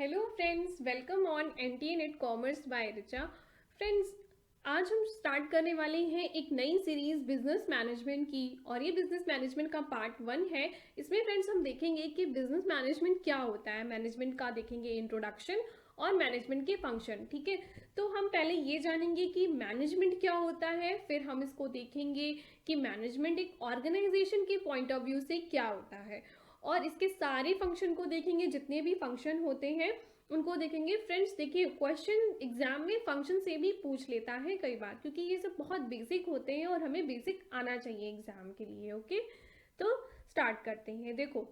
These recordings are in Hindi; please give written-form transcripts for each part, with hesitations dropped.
Hello friends, welcome on NTA net commerce by Richa. Friends, आज हम स्टार्ट करने वाले हैं एक नई सीरीज बिजनेस मैनेजमेंट की, और ये बिजनेस मैनेजमेंट का पार्ट 1 है। इसमें फ्रेंड्स हम देखेंगे कि बिजनेस मैनेजमेंट क्या होता है। मैनेजमेंट का देखेंगे इंट्रोडक्शन और मैनेजमेंट के फंक्शन। ठीक है, तो हम पहले ये जानेंगे कि मैनेजमेंट क्या होता है, फिर हम इसको देखेंगे कि मैनेजमेंट एक ऑर्गेनाइजेशन के पॉइंट ऑफ व्यू से क्या होता है, और इसके सारे फंक्शन को देखेंगे। जितने भी फंक्शन होते हैं उनको देखेंगे। फ्रेंड्स देखिए, क्वेश्चन एग्जाम में फंक्शन से भी पूछ लेता है कई बार, क्योंकि ये सब बहुत बेसिक होते हैं और हमें बेसिक आना चाहिए एग्जाम के लिए। ओके, तो स्टार्ट करते हैं। देखो,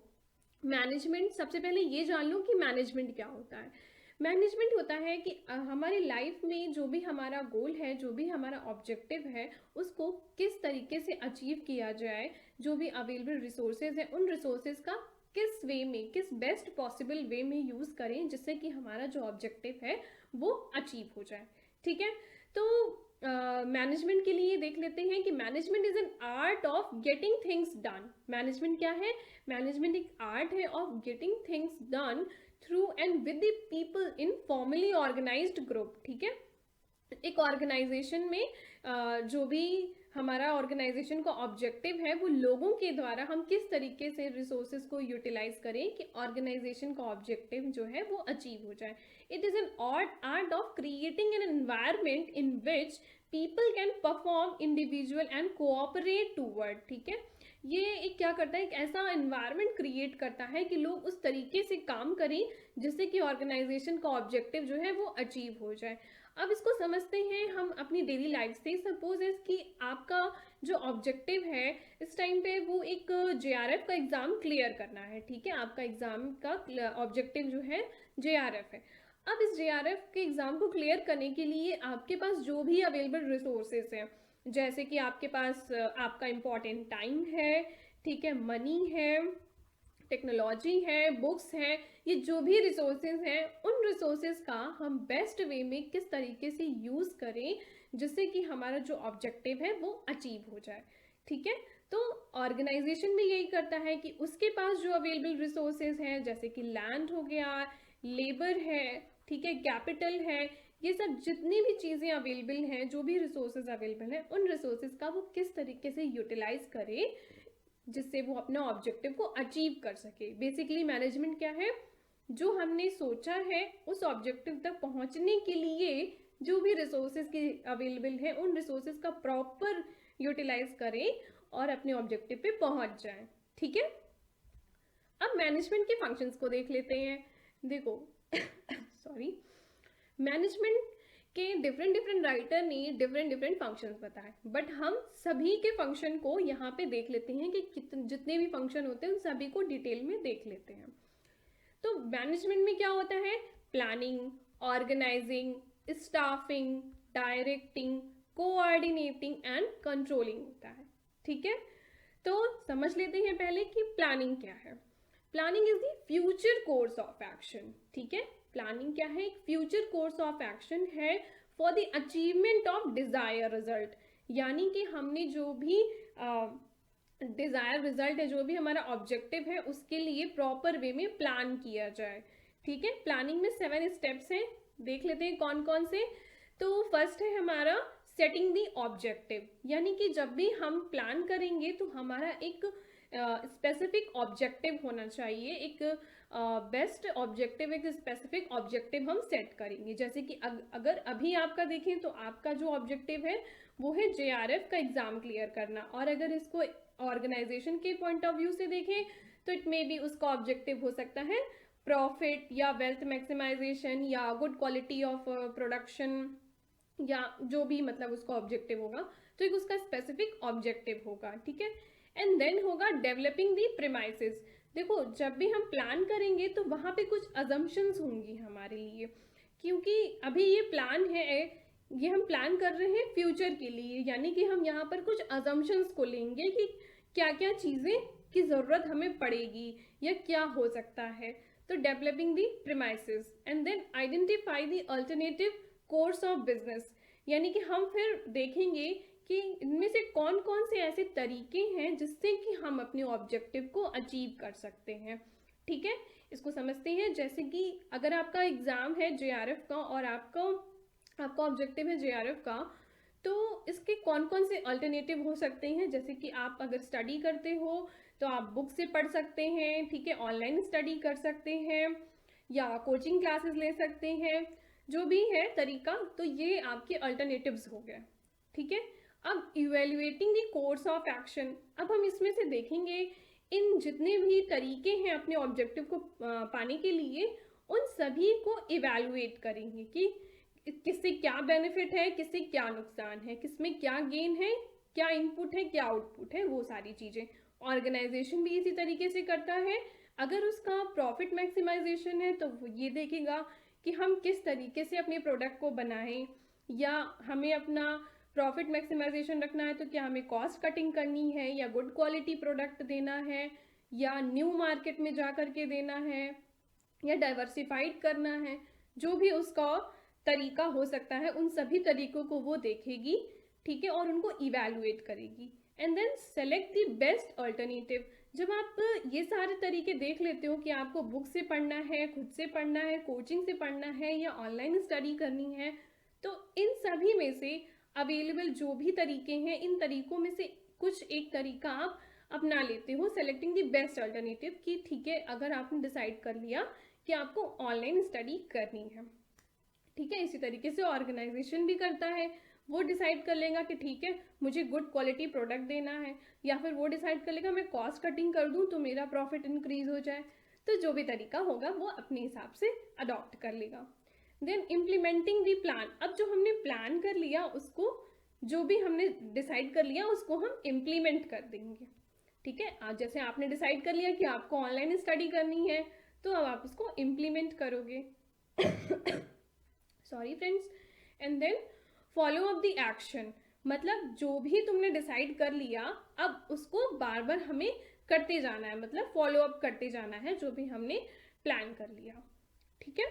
मैनेजमेंट, सबसे पहले ये जान लो कि मैनेजमेंट क्या होता है। मैनेजमेंट होता है कि हमारी लाइफ में जो भी हमारा गोल है, जो भी हमारा ऑब्जेक्टिव है, उसको किस तरीके से अचीव किया जाए। जो भी अवेलेबल रिसोर्सेज है, उन रिसोर्सेज का किस वे में, किस बेस्ट पॉसिबल वे में यूज़ करें, जिससे कि हमारा जो ऑब्जेक्टिव है वो अचीव हो जाए। ठीक है, तो मैनेजमेंट के लिए देख लेते हैं कि management is an art of getting things done. Management क्या है? मैनेजमेंट एक आर्ट है of getting things done through and with the people in formally organised group. ठीक है, एक ऑर्गेनाइजेशन में जो भी हमारा ऑर्गेनाइजेशन का ऑब्जेक्टिव है, वो लोगों के द्वारा हम किस तरीके से रिसोर्सेज को यूटिलाइज करें कि ऑर्गेनाइजेशन का ऑब्जेक्टिव जो है वो अचीव हो जाए। It is an art of creating an environment in which people can perform individual and cooperate toward. ठीक है, ये एक क्या करता है, एक ऐसा एनवायरनमेंट क्रिएट करता है कि लोग उस तरीके से काम करें जिससे कि ऑर्गेनाइजेशन का ऑब्जेक्टिव जो है वो अचीव हो जाए। अब इसको समझते हैं हम अपनी डेली लाइफ से। सपोज इज कि आपका जो ऑब्जेक्टिव है इस टाइम पे वो एक जेआरएफ का एग्जाम क्लियर करना है। ठीक है, आपका एग्जाम का ऑब्जेक्टिव जो है जेआरएफ है। अब इस जेआरएफ के एग्जाम को क्लियर करने के लिए आपके पास जो भी अवेलेबल रिसोर्सेज हैं, जैसे कि आपके पास आपका इम्पोर्टेंट टाइम है, ठीक है, मनी है, टेक्नोलॉजी है, बुक्स हैं, ये जो भी रिसोर्सेज हैं, उन रिसोर्सेज का हम बेस्ट वे में किस तरीके से यूज़ करें जिससे कि हमारा जो ऑब्जेक्टिव है वो अचीव हो जाए। ठीक है, तो ऑर्गेनाइजेशन भी यही करता है कि उसके पास जो अवेलेबल रिसोर्सेज हैं, जैसे कि लैंड हो गया, लेबर है, ठीक है, कैपिटल है, ये सब जितनी भी चीज़ें अवेलेबल हैं, जो भी रिसोर्सेज अवेलेबल हैं, उन रिसोर्सेज का वो किस तरीके से यूटिलाइज करे जिससे वो अपना ऑब्जेक्टिव को अचीव कर सके। बेसिकली मैनेजमेंट क्या है? जो हमने सोचा है उस ऑब्जेक्टिव तक पहुंचने के लिए जो भी रिसोर्सेज की अवेलेबल है, उन रिसोर्सेज का प्रॉपर यूटिलाइज करें और अपने ऑब्जेक्टिव पे पहुंच जाएं। ठीक है, अब मैनेजमेंट के फंक्शंस को देख लेते हैं। देखो सॉरी, मैनेजमेंट के डिफरेंट डिफरेंट राइटर ने डिफरेंट डिफरेंट फंक्शंस बताए, बट हम सभी के फंक्शन को यहाँ पे देख लेते हैं कि जितने भी फंक्शन होते हैं उन सभी को डिटेल में देख लेते हैं। तो मैनेजमेंट में क्या होता है? Planning, organising, staffing, directing, coordinating and controlling होता है। ठीक है, तो समझ लेते हैं पहले कि प्लानिंग क्या है। Planning is the future course of action. ठीक है, प्लानिंग क्या है? एक फ्यूचर कोर्स ऑफ एक्शन है for the achievement of desire result. यानी कि हमने जो भी डिजायर रिजल्ट है, जो भी हमारा ऑब्जेक्टिव है, उसके लिए प्रॉपर वे में प्लान किया जाए। ठीक है, प्लानिंग में 7 स्टेप्स हैं, देख लेते हैं कौन कौन से। तो फर्स्ट है हमारा सेटिंग दी ऑब्जेक्टिव, यानी कि जब भी हम प्लान करेंगे तो हमारा एक स्पेसिफिक ऑब्जेक्टिव होना चाहिए। एक बेस्ट ऑब्जेक्टिव, एक स्पेसिफिक ऑब्जेक्टिव हम सेट करेंगे। जैसे कि अगर अभी आपका देखें तो आपका जो ऑब्जेक्टिव है वो है जेआरएफ का एग्जाम क्लियर करना, और अगर इसको ऑर्गेनाइजेशन के पॉइंट ऑफ व्यू से देखें तो इट मे बी उसका ऑब्जेक्टिव हो सकता है प्रॉफिट या वेल्थ मैक्सिमाइजेशन या गुड क्वालिटी ऑफ प्रोडक्शन, या जो भी मतलब उसका ऑब्जेक्टिव होगा, तो एक उसका स्पेसिफिक ऑब्जेक्टिव होगा। ठीक है, एंड देन होगा डेवलपिंग दी प्रीमाइसेस। देखो, जब भी हम प्लान करेंगे तो वहां पे कुछ अजम्पशंस होंगी हमारे लिए, क्योंकि अभी ये प्लान है, ये हम प्लान कर रहे हैं फ्यूचर के लिए, यानी कि हम यहाँ पर कुछ अजम्पशंस को लेंगे कि क्या क्या चीज़ें की ज़रूरत हमें पड़ेगी या क्या हो सकता है। तो developing the premises and then identify the alternative course of business, यानी कि हम फिर देखेंगे कि इनमें से कौन कौन से ऐसे तरीके हैं जिससे कि हम अपने ऑब्जेक्टिव को अचीव कर सकते हैं। ठीक है, इसको समझते हैं। जैसे कि अगर आपका एग्ज़ाम है जेआरएफ का और आपका ऑब्जेक्टिव है जेआरएफ का, तो इसके कौन कौन से अल्टरनेटिव हो सकते हैं। जैसे कि आप अगर स्टडी करते हो तो आप बुक से पढ़ सकते हैं, ठीक है, ऑनलाइन स्टडी कर सकते हैं या कोचिंग क्लासेस ले सकते हैं, जो भी है तरीका। तो ये आपके अल्टरनेटिव्स हो गए, ठीक है। अब evaluating the course of action, अब हम इसमें से देखेंगे इन जितने भी तरीके हैं अपने ऑब्जेक्टिव को पाने के लिए, उन सभी को इवेल्युएट करेंगे कि किससे क्या बेनिफिट है, किससे क्या नुकसान है, किसमें क्या गेन है, क्या इनपुट है, क्या आउटपुट है, वो सारी चीज़ें। ऑर्गेनाइजेशन भी इसी तरीके से करता है। अगर उसका प्रॉफिट मैक्सिमाइजेशन है तो वो ये देखेगा कि हम किस तरीके से अपने प्रोडक्ट को बनाएं, या हमें अपना प्रॉफिट मैक्सिमाइजेशन रखना है तो क्या हमें कॉस्ट कटिंग करनी है, या गुड क्वालिटी प्रोडक्ट देना है, या न्यू मार्केट में जा करके देना है, या डाइवर्सिफाइड करना है। जो भी उसका तरीका हो सकता है, उन सभी तरीकों को वो देखेगी, ठीक है, और उनको इवेल्युएट करेगी। And then select the best alternative. जब आप ये सारे तरीके देख लेते हो कि आपको बुक से पढ़ना है, खुद से पढ़ना है, कोचिंग से पढ़ना है, या ऑनलाइन स्टडी करनी है, तो इन सभी में से अवेलेबल जो भी तरीके हैं, इन तरीकों में से कुछ एक तरीका आप अपना लेते हो, सेलेक्टिंग द बेस्ट अल्टरनेटिव। कि ठीक है, अगर आपने डिसाइड कर लिया कि आपको ऑनलाइन स्टडी करनी है, ठीक है, इसी तरीके से ऑर्गेनाइजेशन भी करता है। वो डिसाइड कर लेगा कि ठीक है, मुझे गुड क्वालिटी प्रोडक्ट देना है, या फिर वो डिसाइड कर लेगा मैं कॉस्ट कटिंग कर दूं तो मेरा प्रॉफिट इंक्रीज हो जाए। तो जो भी तरीका होगा वो अपने हिसाब से अडॉप्ट कर लेगा। देन इम्प्लीमेंटिंग द प्लान, अब जो हमने प्लान कर लिया उसको, जो भी हमने डिसाइड कर लिया उसको हम इम्प्लीमेंट कर देंगे, ठीक है। आज जैसे आपने डिसाइड कर लिया कि आपको ऑनलाइन स्टडी करनी है, तो अब आप उसको इम्प्लीमेंट करोगे। Sorry friends. And then follow up the action, मतलब जो भी तुमने डिसाइड कर लिया अब उसको बार बार हमें करते जाना है, मतलब फॉलो अप करते जाना है जो भी हमने प्लान कर लिया, ठीक है।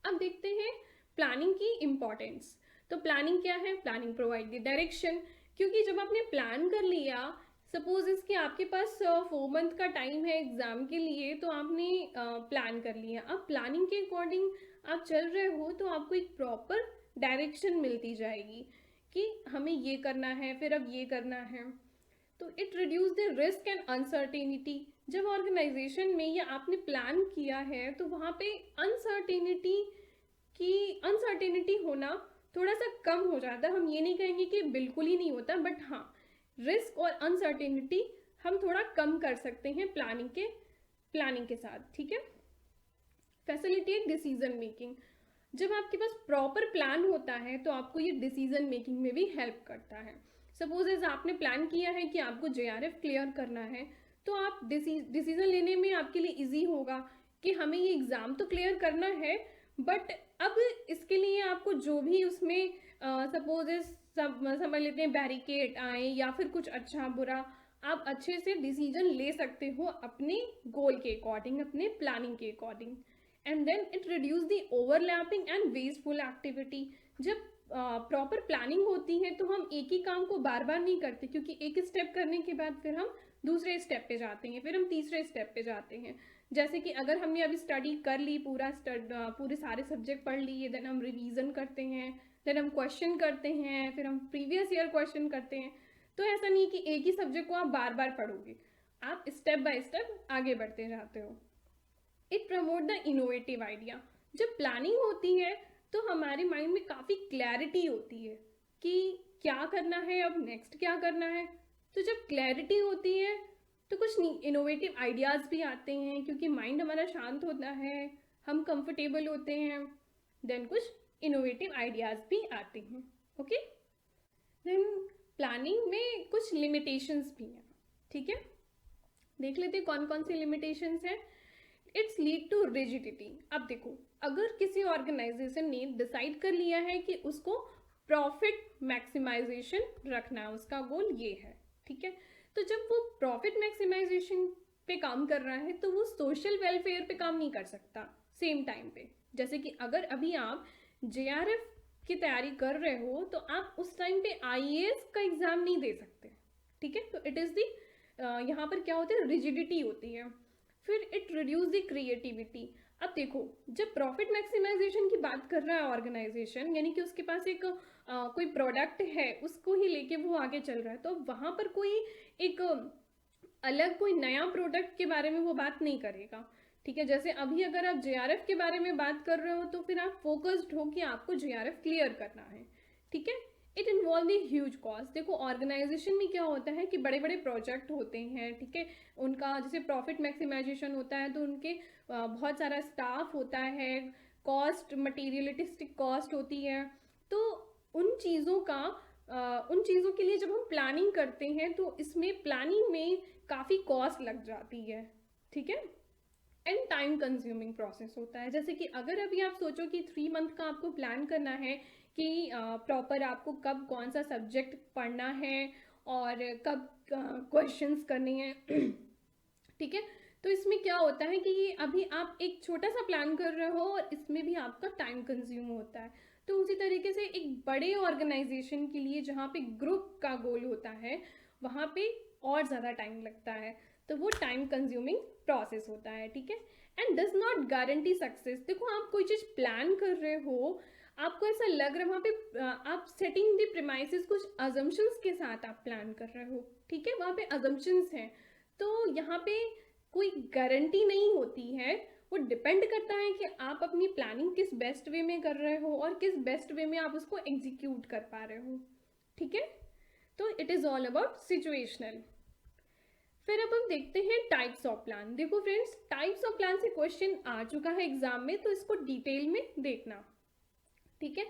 अब देखते हैं प्लानिंग की इम्पोर्टेंस। तो प्लानिंग क्या है? प्लानिंग प्रोवाइड द डायरेक्शन, क्योंकि जब आपने प्लान कर लिया, सपोज इसके आपके पास 4 मंथ का टाइम है एग्जाम के लिए, तो आपने प्लान कर लिया। अब प्लानिंग के अकॉर्डिंग आप चल रहे हो तो आपको एक प्रॉपर डायरेक्शन मिलती जाएगी कि हमें ये करना है, फिर अब ये करना है। तो it reduce the risk and uncertainty. जब ऑर्गेनाइजेशन में या आपने प्लान किया है तो वहाँ पे अनसर्टेनिटी होना थोड़ा सा कम हो जाता है। हम ये नहीं कहेंगे कि बिल्कुल ही नहीं होता, बट हाँ, रिस्क और अनसर्टेनिटी हम थोड़ा कम कर सकते हैं प्लानिंग के साथ, ठीक है। फैसिलिटेट डिसीजन मेकिंग, जब आपके पास प्रॉपर प्लान होता है तो आपको ये डिसीजन मेकिंग में भी हेल्प करता है। सपोज एज आपने प्लान किया है कि आपको जेआरएफ क्लियर करना है, तो आप डिसीजन लेने में आपके लिए इजी होगा कि हमें ये एग्ज़ाम तो क्लियर करना है, बट अब इसके लिए आपको जो भी उसमें सपोज समझ लेते हैं बैरिकेड आए या फिर कुछ अच्छा बुरा, आप अच्छे से डिसीजन ले सकते हो अपने गोल के अकॉर्डिंग, अपने प्लानिंग के according. And then it reduce the overlapping and wasteful activity. जब प्रॉपर प्लानिंग होती है तो हम एक ही काम को बार बार नहीं करते, क्योंकि एक स्टेप करने के बाद फिर हम दूसरे स्टेप पे जाते हैं, फिर हम तीसरे स्टेप पे जाते हैं। जैसे कि अगर हमने अभी स्टडी कर ली, पूरे सारे सब्जेक्ट पढ़ लिए, देन हम रिवीजन करते हैं, देन हम क्वेश्चन करते हैं, फिर हम प्रीवियस ईयर क्वेश्चन करते हैं। तो ऐसा नहीं कि एक ही सब्जेक्ट को आप बार बार पढ़ोगे, आप स्टेप बाय स्टेप आगे बढ़ते जाते हो। It promote the innovative idea. जब प्लानिंग होती है तो हमारे माइंड में काफ़ी क्लैरिटी होती है कि क्या करना है, अब नेक्स्ट क्या करना है। तो जब क्लैरिटी होती है तो कुछ इनोवेटिव आइडियाज़ भी आते हैं, क्योंकि माइंड हमारा शांत होता है, हम कंफर्टेबल होते हैं, देन कुछ इनोवेटिव आइडियाज़ भी आते हैं, ओके। देन प्लानिंग में कुछ लिमिटेशंस भी हैं, ठीक है। देख लेते हैं कौन कौन सी लिमिटेशंस हैं। It's lead to rigidity. अब देखो, अगर किसी ऑर्गेनाइजेशन ने डिसाइड कर लिया है कि उसको प्रॉफिट मैक्सिमाइजेशन रखना है, उसका गोल ये है, ठीक है, तो जब वो प्रॉफिट मैक्सिमाइजेशन पे काम कर रहा है तो वो सोशल वेलफेयर पे काम नहीं कर सकता सेम टाइम पे। जैसे कि अगर अभी आप जेआरएफ की तैयारी कर रहे हो तो आप उस टाइम पे आईएएस का एग्जाम नहीं दे सकते, ठीक है। तो इट इज़ दी यहाँ पर क्या होती है, रिजिडिटी होती है। फिर इट रिड्यूस द क्रिएटिविटी। अब देखो, जब प्रॉफिट मैक्सिमाइजेशन की बात कर रहा है ऑर्गेनाइजेशन, यानी कि उसके पास एक कोई प्रोडक्ट है, उसको ही लेके वो आगे चल रहा है, तो वहाँ पर कोई एक अलग कोई नया प्रोडक्ट के बारे में वो बात नहीं करेगा। ठीक है, जैसे अभी अगर आप जेआरएफ के बारे में बात कर रहे हो तो फिर आप फोकस्ड हो कि आपको जेआरएफ क्लियर करना है। ठीक है, it involve the huge cost. देखो ऑर्गेनाइजेशन में क्या होता है कि बड़े बड़े प्रोजेक्ट होते हैं, ठीक है, उनका जैसे प्रॉफिट मैक्सिमाइजेशन होता है तो उनके बहुत सारा स्टाफ होता है, कॉस्ट मटीरियलिस्टिक कॉस्ट होती है। तो उन चीज़ों का उन चीज़ों के लिए जब हम प्लानिंग करते हैं तो इसमें प्लानिंग में काफ़ी कॉस्ट लग जाती है। ठीक है, एंड टाइम कंज्यूमिंग प्रोसेस होता है। जैसे कि अगर अभी आप सोचो कि 3 मंथ का आपको प्लान करना है कि प्रॉपर आपको कब कौन सा सब्जेक्ट पढ़ना है और कब क्वेश्चंस करने हैं ठीक है, तो इसमें क्या होता है कि अभी आप एक छोटा सा प्लान कर रहे हो और इसमें भी आपका टाइम कंज्यूम होता है। तो उसी तरीके से एक बड़े ऑर्गेनाइजेशन के लिए जहाँ पे ग्रुप का गोल होता है वहाँ पे और ज़्यादा टाइम लगता है, तो वो टाइम कंज्यूमिंग प्रोसेस होता है। ठीक है, and does not guarantee success. देखो आप कोई चीज़ प्लान कर रहे हो, आपको ऐसा लग रहा है वहाँ पे आप सेटिंग द प्रीमाइसेस कुछ अजम्पशंस के साथ आप प्लान कर रहे हो। ठीक है, वहाँ पे अजम्पशंस हैं, तो यहाँ पे कोई गारंटी नहीं होती है। वो डिपेंड करता है कि आप अपनी प्लानिंग किस बेस्ट वे में कर रहे हो और किस बेस्ट वे में आप उसको एग्जीक्यूट कर पा रहे हो। ठीक है, तो it is all about situational. फिर अब हम देखते हैं टाइप्स ऑफ प्लान। देखो फ्रेंड्स, टाइप्स ऑफ प्लान से क्वेश्चन आ चुका है एग्जाम में, तो इसको डिटेल में देखना। ठीक है,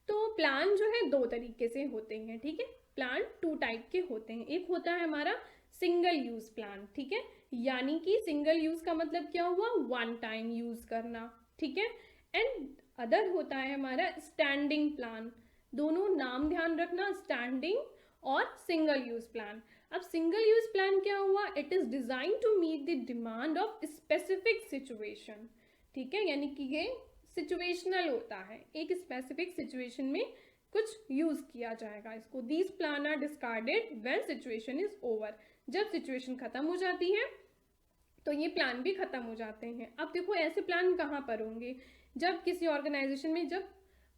तो प्लान जो है दो तरीके से होते हैं। ठीक है, प्लान 2 टाइप के होते हैं। एक होता है हमारा सिंगल यूज प्लान। ठीक है, यानी कि सिंगल यूज का मतलब क्या हुआ, 1 टाइम यूज करना। ठीक है, एंड अदर होता है हमारा स्टैंडिंग प्लान। दोनों नाम ध्यान रखना, स्टैंडिंग और सिंगल यूज प्लान। अब सिंगल यूज प्लान क्या हुआ, it is design to meet the demand of specific situation. ठीक है, यानी कि ये सिचुएशनल होता है, एक स्पेसिफिक सिचुएशन में कुछ यूज किया जाएगा इसको। These plan are discarded when situation is over. जब सिचुएशन खत्म हो जाती है तो ये प्लान भी खत्म हो जाते हैं। अब देखो ऐसे प्लान कहाँ पर होंगे, जब किसी ऑर्गेनाइजेशन में जब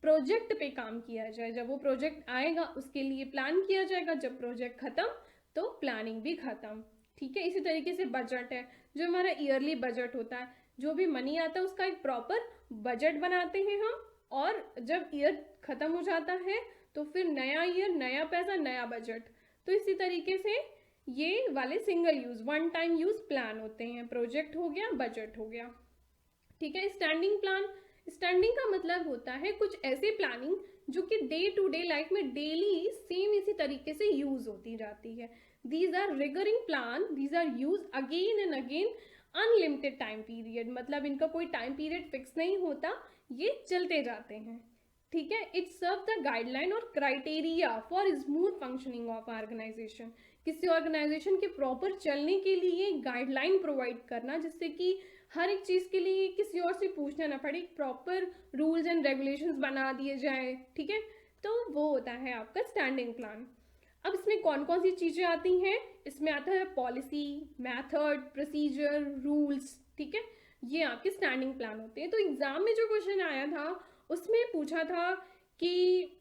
प्रोजेक्ट पे काम किया जाए, जब वो प्रोजेक्ट आएगा उसके लिए प्लान किया जाएगा, जब प्रोजेक्ट खत्म तो प्लानिंग भी खत्म। ठीक है, इसी तरीके से बजट है, जो हमारा ईयरली बजट होता है, जो भी मनी आता है उसका एक प्रॉपर बजट बनाते हैं हम, और जब ईयर खत्म हो जाता है तो फिर नया ईयर, नया पैसा, नया बजट। तो इसी तरीके से ये वाले single use 1 time use plan होते हैं। प्रोजेक्ट हो गया, बजट हो गया। ठीक है, स्टैंडिंग प्लान, स्टैंडिंग का मतलब होता है कुछ ऐसे प्लानिंग जो कि डे टू डे लाइफ में डेली सेम इसी तरीके से यूज होती जाती है। These are recurring plan, these are use again and again unlimited time period, मतलब इनका कोई टाइम पीरियड फिक्स नहीं होता, ये चलते जाते हैं। ठीक है, इट सर्व द गाइडलाइन और criteria for smooth functioning of organisation. किसी ऑर्गेनाइजेशन के प्रॉपर चलने के लिए गाइडलाइन प्रोवाइड करना, जिससे कि हर एक चीज़ के लिए किसी और से पूछना ना पड़े, प्रॉपर रूल्स एंड रेगुलेशंस बना दिए जाए। ठीक है, तो वो होता है आपका स्टैंडिंग प्लान। अब इसमें कौन कौन सी चीज़ें आती हैं, इसमें आता है पॉलिसी, मेथड, प्रोसीजर, रूल्स। ठीक है, ये आपके स्टैंडिंग प्लान होते हैं। तो एग्जाम में जो क्वेश्चन आया था उसमें पूछा था कि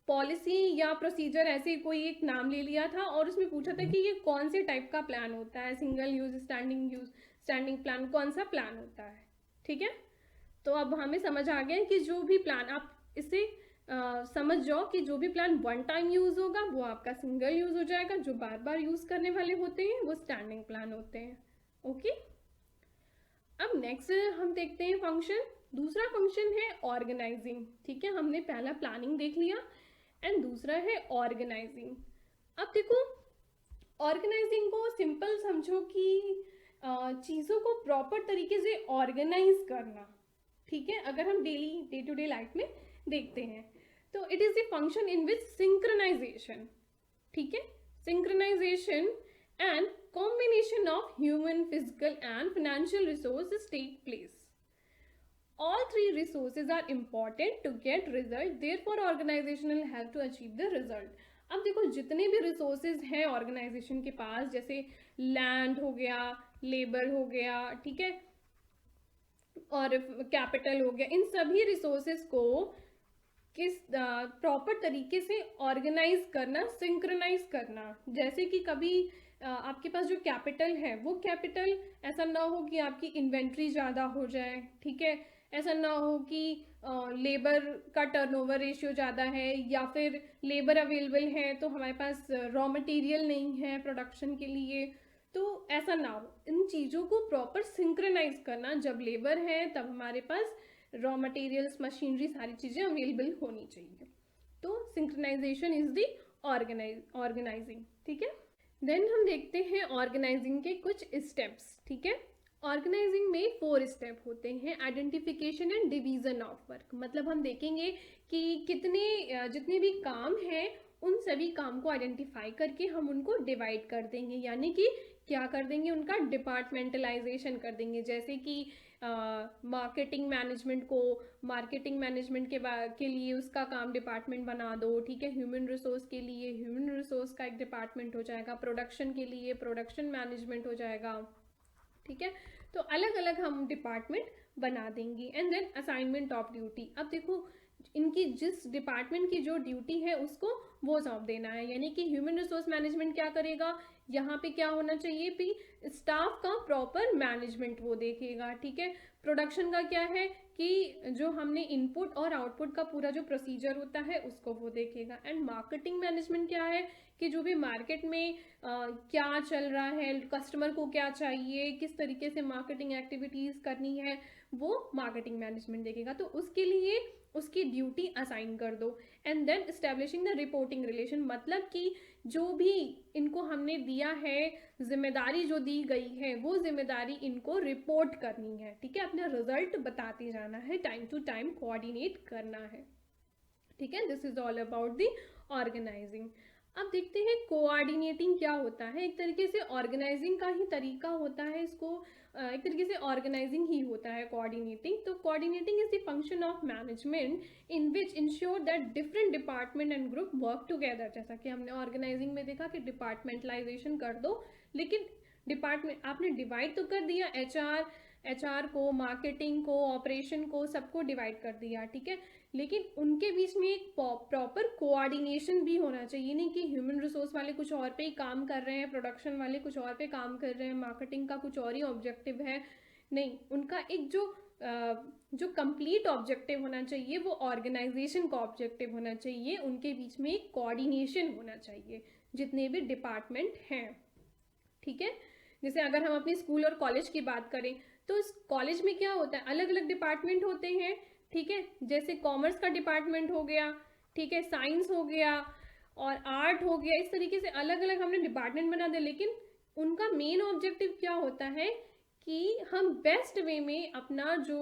पॉलिसी या प्रोसीजर ऐसे कोई एक नाम ले लिया था और उसमें पूछा था कि ये कौन से टाइप का प्लान होता है, सिंगल यूज, स्टैंडिंग प्लान, कौन सा प्लान होता है। ठीक है, तो अब हमें समझ आ गया कि जो भी प्लान आप इसे समझ जाओ कि जो भी प्लान 1 टाइम यूज होगा वो आपका सिंगल यूज हो जाएगा, जो बार बार यूज करने वाले होते हैं वो स्टैंडिंग प्लान होते हैं। ओके, अब नेक्स्ट हम देखते हैं फंक्शन। दूसरा फंक्शन है ऑर्गेनाइजिंग। ठीक है, हमने पहला प्लानिंग देख लिया एंड दूसरा है ऑर्गेनाइजिंग। अब देखो ऑर्गेनाइजिंग को सिंपल समझो कि चीज़ों को प्रॉपर तरीके से ऑर्गेनाइज करना। ठीक है, अगर हम daily day to day life में देखते हैं तो it is the function in which synchronisation, ठीक है, synchronisation and combination of human, physical and financial resources take place. All 3 resources are important to get result, therefore organization will have to achieve the result. अब देखो जितने भी रिसोर्सेज हैं ऑर्गेनाइजेशन के पास, जैसे लैंड हो गया, लेबर हो गया, ठीक है, और कैपिटल हो गया, इन सभी रिसोर्सेज को किस प्रॉपर तरीके से ऑर्गेनाइज करना, सिंक्रोनाइज करना। जैसे कि कभी आपके पास जो कैपिटल है वो कैपिटल ऐसा ना हो कि आपकी इन्वेंट्री ज़्यादा हो जाए, ठीक है, ऐसा ना हो कि लेबर का टर्नओवर रेशियो ज़्यादा है, या फिर लेबर अवेलेबल है तो हमारे पास रॉ मटेरियल नहीं है प्रोडक्शन के लिए, तो ऐसा ना हो। इन चीज़ों को प्रॉपर सिंक्रोनाइज करना, जब लेबर है तब हमारे पास रॉ मटेरियल्स, मशीनरी, सारी चीज़ें अवेलेबल होनी चाहिए। तो सिंक्रोनाइजेशन इज द ऑर्गेनाइजिंग, ठीक है। देन हम देखते हैं ऑर्गेनाइजिंग के कुछ स्टेप्स, ठीक है। ऑर्गेनाइजिंग में 4 स्टेप होते हैं। Identification and division of work, मतलब हम देखेंगे कि कितने जितने भी काम हैं उन सभी काम को आइडेंटिफाई करके हम उनको डिवाइड कर देंगे, यानी कि क्या कर देंगे, उनका डिपार्टमेंटलाइजेशन कर देंगे। जैसे कि मार्केटिंग मैनेजमेंट को मार्केटिंग मैनेजमेंट के लिए उसका काम डिपार्टमेंट बना दो, ठीक है। ह्यूमन रिसोर्स के लिए ह्यूमन रिसोर्स का एक डिपार्टमेंट हो जाएगा, प्रोडक्शन के लिए प्रोडक्शन मैनेजमेंट हो जाएगा, ठीक है। तो अलग अलग हम डिपार्टमेंट बना देंगे। And then assignment of duty, अब देखो इनकी जिस डिपार्टमेंट की जो ड्यूटी है उसको वो सौंप देना है, यानी कि ह्यूमन रिसोर्स मैनेजमेंट क्या करेगा, यहाँ पे क्या होना चाहिए भी, स्टाफ का प्रॉपर मैनेजमेंट वो देखेगा, ठीक है। प्रोडक्शन का क्या है कि जो हमने इनपुट और आउटपुट का पूरा जो प्रोसीजर होता है उसको वो देखेगा। एंड मार्केटिंग मैनेजमेंट क्या है कि जो भी मार्केट में क्या चल रहा है, कस्टमर को क्या चाहिए, किस तरीके से मार्केटिंग एक्टिविटीज़ करनी है, वो मार्केटिंग मैनेजमेंट देखेगा। तो उसके लिए उसकी ड्यूटी असाइन कर दो। And then establishing the reporting relation, मतलब कि जो भी इनको हमने दिया है, जिम्मेदारी जो दी गई है वो जिम्मेदारी इनको रिपोर्ट करनी है, ठीक है, अपना रिजल्ट बताते जाना है, टाइम टू टाइम कोऑर्डिनेट करना है, ठीक है। This is all about the organising. अब देखते हैं कोऑर्डिनेटिंग क्या होता है। एक तरीके से ऑर्गेनाइजिंग का ही तरीका होता है, इसको एक तरीके से ऑर्गेनाइजिंग ही होता है कोऑर्डिनेटिंग। तो coordinating is the function of management in which ensure that different department and group work together. जैसा कि हमने ऑर्गेनाइजिंग में देखा कि डिपार्टमेंटलाइजेशन कर दो, लेकिन डिपार्टमेंट आपने डिवाइड तो कर दिया, एचआर को, मार्केटिंग को, ऑपरेशन को, सबको डिवाइड कर दिया, ठीक है, लेकिन उनके बीच में एक प्रॉपर कोऑर्डिनेशन भी होना चाहिए। नहीं कि ह्यूमन रिसोर्स वाले कुछ और पे ही काम कर रहे हैं, प्रोडक्शन वाले कुछ और पे काम कर रहे हैं, मार्केटिंग का कुछ और ही ऑब्जेक्टिव है, नहीं, उनका एक जो कंप्लीट ऑब्जेक्टिव होना चाहिए वो ऑर्गेनाइजेशन का ऑब्जेक्टिव होना चाहिए। उनके बीच में एक कोऑर्डिनेशन होना चाहिए जितने भी डिपार्टमेंट हैं, ठीक है। जैसे अगर हम अपनी स्कूल और कॉलेज की बात करें तो इस कॉलेज में क्या होता है, अलग अलग डिपार्टमेंट होते हैं, ठीक है। जैसे कॉमर्स का डिपार्टमेंट हो गया, ठीक है, साइंस हो गया और आर्ट हो गया, इस तरीके से अलग अलग हमने डिपार्टमेंट बना दिया, लेकिन उनका मेन ऑब्जेक्टिव क्या होता है कि हम बेस्ट वे में अपना जो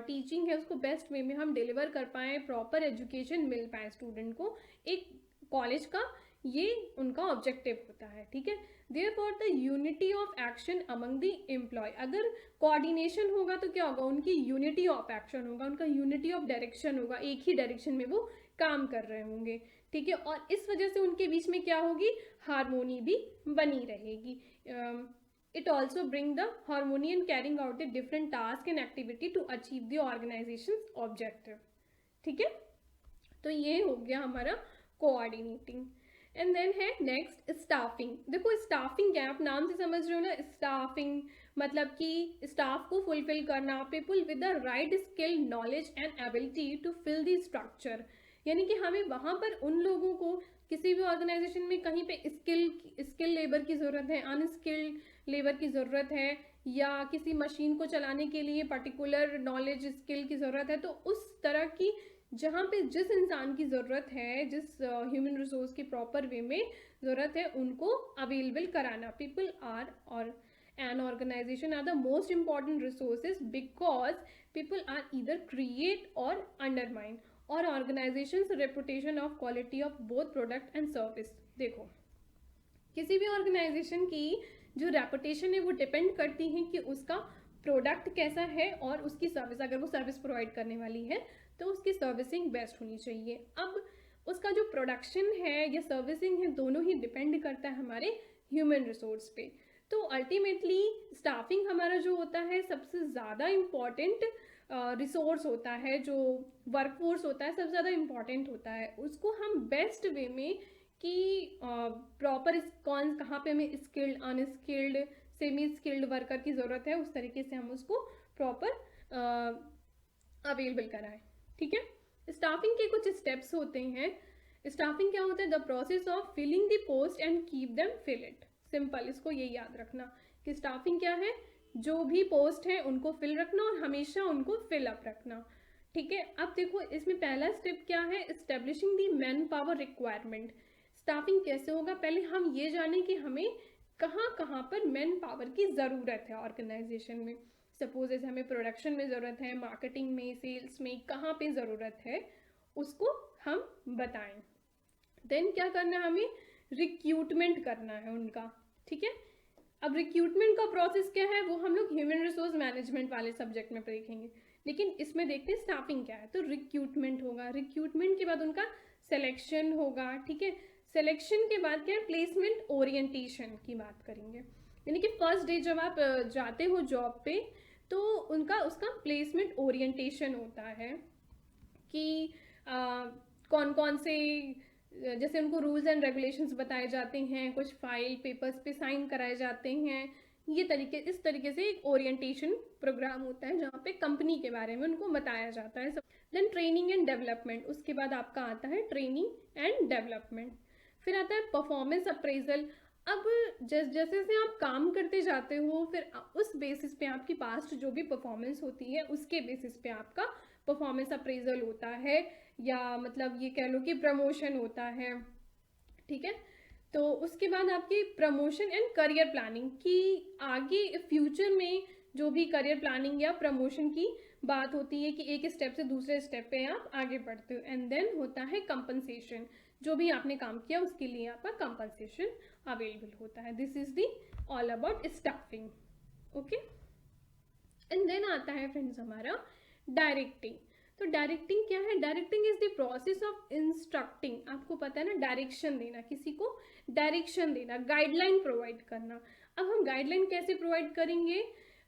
टीचिंग है उसको बेस्ट वे में हम डिलीवर कर पाएँ, प्रॉपर एजुकेशन मिल पाए स्टूडेंट को। एक कॉलेज का ये उनका ऑब्जेक्टिव होता है, ठीक है। Therefore the unity of action among the employee, अगर कोऑर्डिनेशन होगा तो क्या होगा, उनकी यूनिटी ऑफ एक्शन होगा, उनका यूनिटी ऑफ डायरेक्शन होगा, एक ही डायरेक्शन में वो काम कर रहे होंगे, ठीक है। और इस वजह से उनके बीच में क्या होगी, हारमोनी भी बनी रहेगी। It also bring the harmony in carrying out the different task and activity to achieve the organisation objective, ठीक है। तो ये हो गया हमारा कोऑर्डिनेटिंग। एंड देन है नेक्स्ट स्टाफिंग। देखो स्टाफिंग क्या है, आप नाम से समझ रहे हो ना, स्टाफिंग मतलब कि स्टाफ को फुलफिल करना, people with the right skill, knowledge and ability to fill the structure, यानी कि हमें वहाँ पर उन लोगों को, किसी भी ऑर्गेनाइजेशन में कहीं पे स्किल लेबर की ज़रूरत है, अनस्किल्ड लेबर की ज़रूरत है, या किसी मशीन को चलाने के लिए पर्टिकुलर नॉलेज स्किल की ज़रूरत है, तो उस तरह की जहाँ पे जिस इंसान की ज़रूरत है, जिस ह्यूमन रिसोर्स की प्रॉपर वे में ज़रूरत है, उनको अवेलेबल कराना। People are or an organisation are the most important resources because people are either create or undermine or organisation's reputation of quality of both product and service. देखो किसी भी ऑर्गेनाइजेशन की जो रेपुटेशन है वो डिपेंड करती है कि उसका प्रोडक्ट कैसा है और उसकी सर्विस, अगर वो सर्विस प्रोवाइड करने वाली है तो उसकी सर्विसिंग बेस्ट होनी चाहिए। अब उसका जो प्रोडक्शन है या सर्विसिंग है दोनों ही डिपेंड करता है हमारे ह्यूमन रिसोर्स पे। तो अल्टीमेटली स्टाफिंग हमारा जो होता है सबसे ज़्यादा इम्पॉर्टेंट रिसोर्स होता है, जो वर्कफोर्स होता है सबसे ज़्यादा इम्पॉर्टेंट होता है। उसको हम बेस्ट वे में कि प्रॉपर कौन कहाँ पे हमें skilled, unskilled, semi skilled worker की ज़रूरत है, उस तरीके से हम उसको प्रॉपर अवेलेबल कराएं। ठीक है। स्टाफिंग के कुछ स्टेप्स होते हैं। स्टाफिंग क्या होता है? The process of filling the post and keep them fill it. Simple, इसको ये याद रखना कि स्टाफिंग क्या है, जो भी पोस्ट है उनको फिल रखना और हमेशा उनको फिल अप रखना। ठीक है। अब देखो इसमें पहला स्टेप क्या है, establishing the man power requirement. Staffing कैसे होगा, पहले हम ये जानें कि हमें कहाँ कहाँ पर मैन पावर की ज़रूरत है ऑर्गेनाइजेशन में। सपोज जैसे हमें प्रोडक्शन में ज़रूरत है, मार्केटिंग में, सेल्स में, कहाँ पे ज़रूरत है उसको हम बताएं। देन क्या करना है, हमें रिक्रूटमेंट करना है उनका। ठीक है। अब रिक्रूटमेंट का प्रोसेस क्या है वो हम लोग ह्यूमन रिसोर्स मैनेजमेंट वाले सब्जेक्ट में देखेंगे, लेकिन इसमें देखते हैं स्टाफिंग क्या है। तो रिक्रूटमेंट होगा, रिक्रूटमेंट के बाद उनका सिलेक्शन होगा। ठीक है। सिलेक्शन के बाद क्या है, प्लेसमेंट ओरिएंटेशन की बात करेंगे, यानी कि फर्स्ट डे जब आप जाते हो जॉब पे तो उनका उसका प्लेसमेंट ओरिएंटेशन होता है कि कौन कौन से, जैसे उनको रूल्स एंड रेगुलेशंस बताए जाते हैं, कुछ फाइल पेपर्स पे साइन कराए जाते हैं। ये तरीके, इस तरीके से एक ओरिएंटेशन प्रोग्राम होता है जहाँ पे कंपनी के बारे में उनको बताया जाता है। देन ट्रेनिंग एंड डेवलपमेंट, उसके बाद आपका आता है ट्रेनिंग एंड डेवलपमेंट। फिर आता है परफॉर्मेंस अप्रेजल। अब जैसे जैसे आप काम करते जाते हो फिर उस बेसिस पे आपकी पास्ट जो भी परफॉर्मेंस होती है उसके बेसिस पे आपका परफॉर्मेंस अप्रेजल होता है, या मतलब ये कह लो कि प्रमोशन होता है। ठीक है। तो उसके बाद आपकी प्रमोशन एंड करियर प्लानिंग की, आगे फ्यूचर में जो भी करियर प्लानिंग या प्रमोशन की बात होती है कि एक स्टेप से दूसरे स्टेप पे आप आगे बढ़ते हो। एंड देन होता है कंपनसेशन, जो भी आपने काम किया उसके लिए आपका कंपनसेशन अवेलेबल होता है। This is the all about staffing. Okay. And then आता है फ्रेंड्स हमारा डायरेक्टिंग। तो डायरेक्टिंग क्या है, directing is the process of instructing. आपको पता है ना, डायरेक्शन देना, किसी को डायरेक्शन देना, गाइडलाइन प्रोवाइड करना। अब हम गाइडलाइन कैसे प्रोवाइड करेंगे,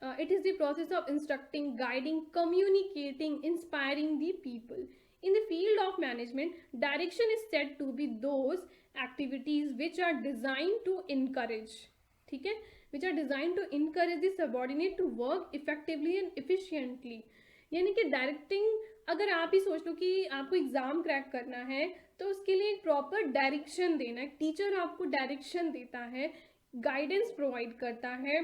it is the process of instructing, guiding, communicating, inspiring the people. In the field of management, direction is said to be those activities which are designed to encourage, ठीक है, which are designed to encourage the subordinate to work effectively and efficiently। यानी कि डायरेक्टिंग, अगर आप ही सोच लो कि आपको एग्जाम क्रैक करना है तो उसके लिए एक प्रॉपर डायरेक्शन देना है, टीचर आपको डायरेक्शन देता है, गाइडेंस प्रोवाइड करता है,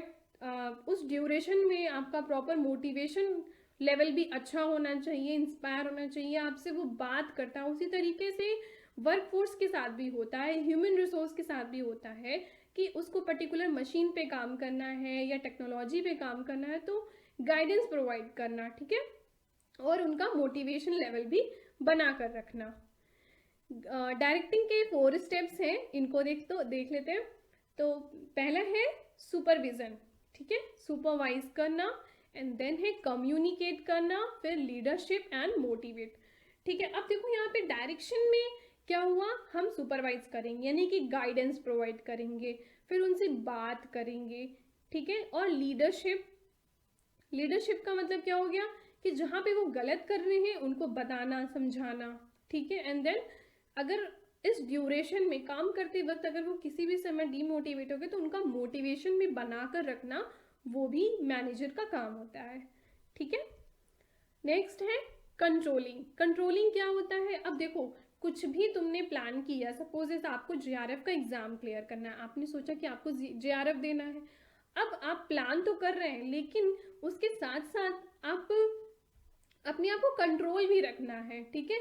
उस ड्यूरेशन में आपका प्रॉपर मोटिवेशन लेवल भी अच्छा होना चाहिए, इंस्पायर होना चाहिए, आपसे वो बात करता है। उसी तरीके से वर्कफोर्स के साथ भी होता है, ह्यूमन रिसोर्स के साथ भी होता है कि उसको पर्टिकुलर मशीन पे काम करना है या टेक्नोलॉजी पे काम करना है तो गाइडेंस प्रोवाइड करना। ठीक है। और उनका मोटिवेशन लेवल भी बना कर रखना। डायरेक्टिंग के 4 स्टेप्स हैं, इनको देख लेते हैं। तो पहला है सुपरविजन। ठीक है, सुपरवाइज करना। एंड देन है कम्युनिकेट करना, फिर लीडरशिप एंड मोटिवेट। ठीक है। अब देखो यहाँ पे डायरेक्शन में क्या हुआ, हम सुपरवाइज करेंगे यानी कि गाइडेंस प्रोवाइड करेंगे, फिर उनसे बात करेंगे। ठीक है। और लीडरशिप, लीडरशिप का मतलब क्या हो गया कि जहाँ पे वो गलत कर रहे हैं उनको बताना, समझाना। ठीक है। एंड देन अगर इस ड्यूरेशन में काम करते वक्त अगर वो किसी भी समय डीमोटिवेट हो गए तो उनका मोटिवेशन भी बना कर रखना वो भी मैनेजर का काम होता है। ठीक है। नेक्स्ट है कंट्रोलिंग। कंट्रोलिंग क्या होता है, अब देखो कुछ भी तुमने प्लान किया, सपोज जैसे आपको जेआरएफ का एग्जाम क्लियर करना है, आपने सोचा कि आपको जेआरएफ देना है। अब आप प्लान तो कर रहे हैं लेकिन उसके साथ साथ आप अपने आप को कंट्रोल भी रखना है। ठीक है।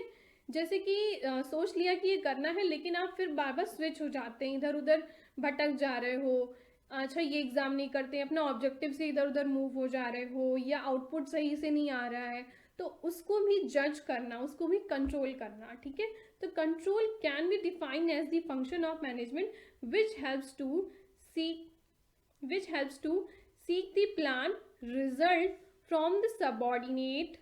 जैसे कि सोच लिया कि ये करना है लेकिन आप फिर बार बार स्विच हो जाते हैं, इधर उधर भटक जा रहे हो, अच्छा ये एग्जाम नहीं करते, अपना ऑब्जेक्टिव से इधर उधर मूव हो जा रहे हो, या आउटपुट सही से नहीं आ रहा है, तो उसको भी जज करना, उसको भी कंट्रोल करना। ठीक है। तो control can be defined as the function of management which helps to seek the plan result from the subordinate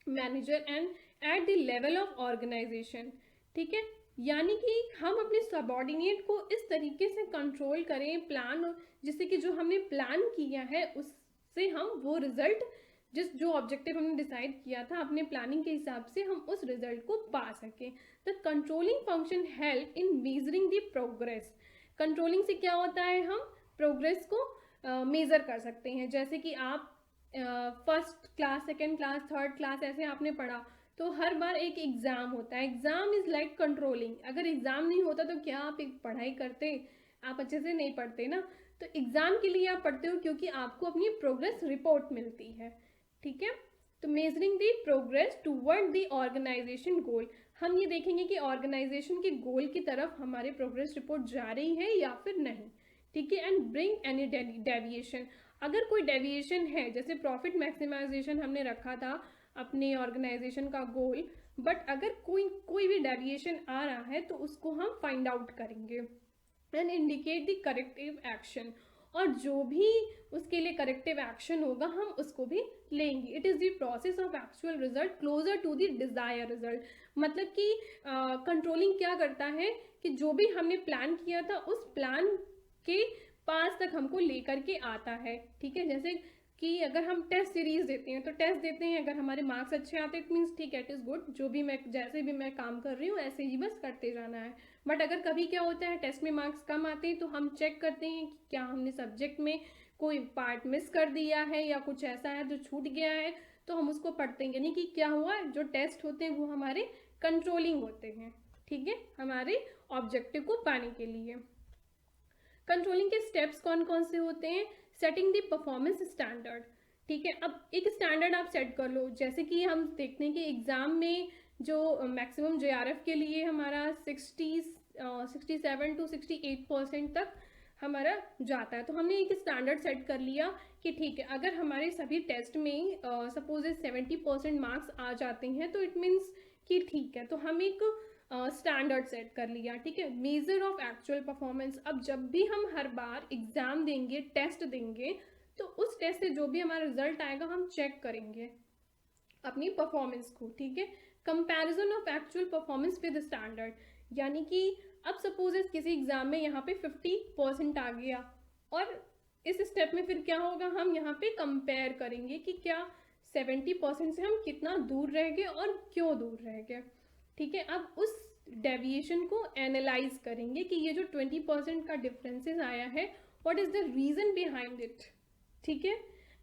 manager and at the level of organisation. ठीक है। यानी कि हम अपने सबॉर्डिनेट को इस तरीके से कंट्रोल करें प्लान, जिससे कि जो हमने प्लान किया है उससे हम वो रिजल्ट, जो ऑब्जेक्टिव हमने डिसाइड किया था अपने प्लानिंग के हिसाब से, हम उस रिजल्ट को पा सकें। The controlling function help in measuring the progress. Controlling से क्या होता है, हम प्रोग्रेस को मेज़र कर सकते हैं। जैसे कि आप first class, second class, third class ऐसे आपने पढ़ा, तो हर बार एक एग्ज़ाम होता है। Exam is like controlling. अगर एग्ज़ाम नहीं होता तो क्या आप एक पढ़ाई करते? आप अच्छे से नहीं पढ़ते ना। तो एग्ज़ाम के लिए आप पढ़ते हो क्योंकि आपको अपनी प्रोग्रेस रिपोर्ट मिलती है, ठीक है। तो measuring the progress toward the organisation goal, हम ये देखेंगे कि ऑर्गेनाइजेशन के गोल की तरफ हमारी प्रोग्रेस रिपोर्ट जा रही है या फिर नहीं, ठीक है। एंड ब्रिंग एनी डेविएशन, अगर कोई डेविएशन है, जैसे प्रॉफिट मैक्सिमाइजेशन हमने रखा था अपने ऑर्गेनाइजेशन का गोल, बट अगर कोई भी डेविएशन आ रहा है तो उसको हम फाइंड आउट करेंगे and indicate the corrective action, और जो भी उसके लिए करेक्टिव एक्शन होगा हम उसको भी लेंगे। It is the process of actual result closer to the desire result. मतलब कि कंट्रोलिंग क्या करता है कि जो भी हमने प्लान किया था उस प्लान के पास तक हमको लेकर के आता है, ठीक है। जैसे कि अगर हम टेस्ट सीरीज देते हैं, तो टेस्ट देते हैं, अगर हमारे मार्क्स अच्छे आते हैं इट मीन्स ठीक है, इट इज़ गुड, जो भी मैं जैसे भी मैं काम कर रही हूँ ऐसे ही बस करते जाना है। बट अगर कभी क्या होता है टेस्ट में मार्क्स कम आते हैं, तो हम चेक करते हैं कि क्या हमने सब्जेक्ट में कोई पार्ट मिस कर दिया है या कुछ ऐसा है जो छूट गया है, तो हम उसको पढ़ते हैं। यानी कि क्या हुआ, जो टेस्ट होते हैं वो हमारे कंट्रोलिंग होते हैं, ठीक है, हमारे ऑब्जेक्टिव को पाने के लिए। कंट्रोलिंग के स्टेप्स कौन कौन से होते हैं? सेटिंग द परफॉर्मेंस स्टैंडर्ड, ठीक है। अब एक स्टैंडर्ड आप सेट कर लो, जैसे कि हम देखते हैं कि एग्ज़ाम में जो मैक्सिमम JRF के लिए हमारा 67 to 68% तक हमारा जाता है। तो हमने एक स्टैंडर्ड सेट कर लिया कि ठीक है, अगर हमारे सभी टेस्ट में सपोज 70% मार्क्स आ जाते हैं तो इट मीन्स कि ठीक है, तो हम एक स्टैंडर्ड सेट कर लिया, ठीक है। मेजर ऑफ एक्चुअल परफॉर्मेंस, अब जब भी हम हर बार एग्जाम देंगे, टेस्ट देंगे, तो उस टेस्ट से जो भी हमारा रिजल्ट आएगा हम चेक करेंगे अपनी परफॉर्मेंस को, ठीक है। Comparison of actual performance with standard, यानी कि अब सपोज किसी एग्जाम में यहाँ पे 50% आ गया, और इस स्टेप में फिर क्या होगा, हम यहाँ पे कंपेयर करेंगे कि क्या 70% से हम कितना दूर रह गए और क्यों दूर रह गए, ठीक है। अब उस डेविएशन को एनालाइज करेंगे कि ये जो 20% का डिफरेंसेस आया है, what is the reason behind it, ठीक है।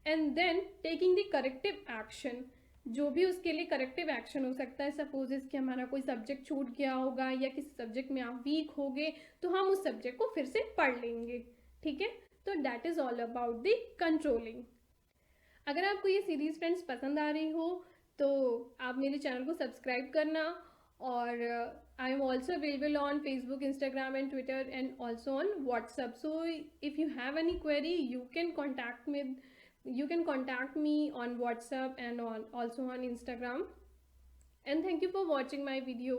And then taking the corrective action, जो भी उसके लिए करेक्टिव एक्शन हो सकता है। सपोज कि हमारा कोई सब्जेक्ट छूट गया होगा या किसी सब्जेक्ट में आप वीक हो गए, तो हम उस सब्जेक्ट को फिर से पढ़ लेंगे, ठीक है। तो that is all about the controlling. अगर आपको ये सीरीज फ्रेंड्स पसंद आ रही हो तो आप मेरे चैनल को सब्सक्राइब करना, और I am also available on Facebook, Instagram and Twitter and also on WhatsApp. So if you have any query you can contact me on WhatsApp and also on Instagram. And thank you for watching my video.